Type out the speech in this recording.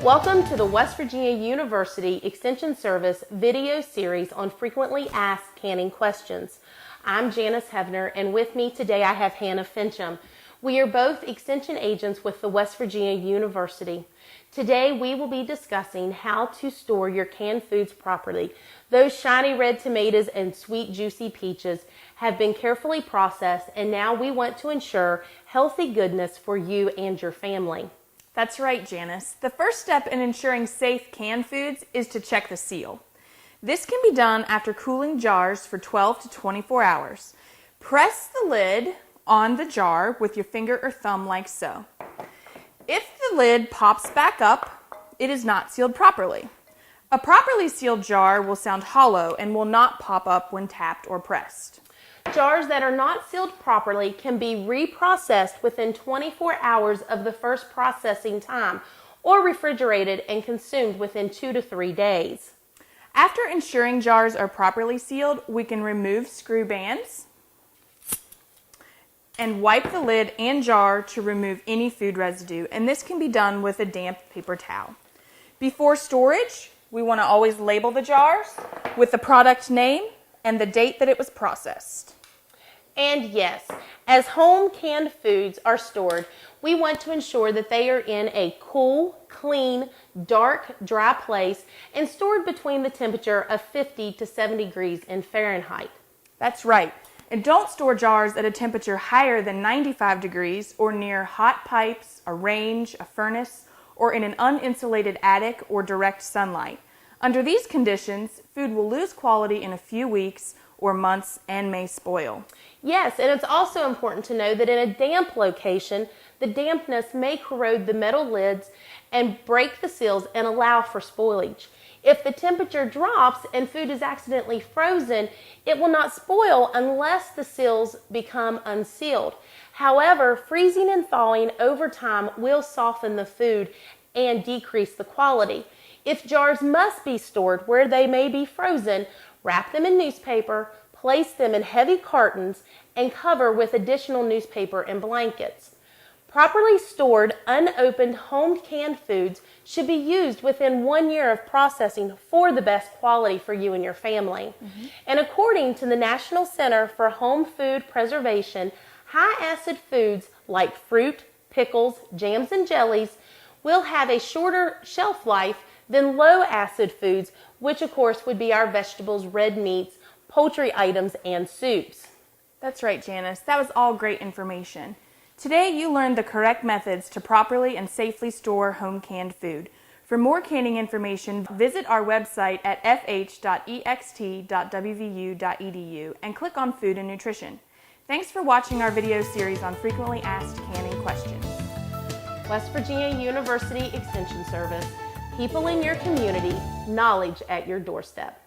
Welcome to the West Virginia University Extension Service video series on frequently asked canning questions. I'm Janice Hevner, and with me today I have Hannah Fincham. We are both extension agents with the West Virginia University. Today we will be discussing how to store your canned foods properly. Those shiny red tomatoes and sweet juicy peaches have been carefully processed, and now we want to ensure healthy goodness for you and your family. That's right, Janice. The first step in ensuring safe canned foods is to check the seal. This can be done after cooling jars for 12 to 24 hours. Press the lid on the jar with your finger or thumb like so. If the lid pops back up, it is not sealed properly. A properly sealed jar will sound hollow and will not pop up when tapped or pressed. Jars that are not sealed properly can be reprocessed within 24 hours of the first processing time or refrigerated and consumed within 2 to 3 days. After ensuring jars are properly sealed, we can remove screw bands and wipe the lid and jar to remove any food residue, and this can be done with a damp paper towel. Before storage, we want to always label the jars with the product name and the date that it was processed. And yes, as home canned foods are stored, we want to ensure that they are in a cool, clean, dark, dry place and stored between the temperature of 50 to 70 degrees in Fahrenheit. That's right. And don't store jars at a temperature higher than 95 degrees or near hot pipes, a range, a furnace, or in an uninsulated attic or direct sunlight. Under these conditions, food will lose quality in a few weeks or months and may spoil. Yes, and it's also important to know that in a damp location, the dampness may corrode the metal lids and break the seals and allow for spoilage. If the temperature drops and food is accidentally frozen, it will not spoil unless the seals become unsealed. However, freezing and thawing over time will soften the food and decrease the quality. If jars must be stored where they may be frozen, wrap them in newspaper, place them in heavy cartons, and cover with additional newspaper and blankets. Properly stored, unopened home canned foods should be used within 1 year of processing for the best quality for you and your family. And according to the National Center for Home Food Preservation, high-acid foods like fruit, pickles, jams, and jellies will have a shorter shelf life than low-acid foods, which of course would be our vegetables, red meats, poultry items, and soups. That's right, Janice. That was all great information. Today you learned the correct methods to properly and safely store home canned food. For more canning information, visit our website at fh.ext.wvu.edu and click on Food and Nutrition. Thanks for watching our video series on frequently asked canning questions. West Virginia University Extension Service. People in your community, knowledge at your doorstep.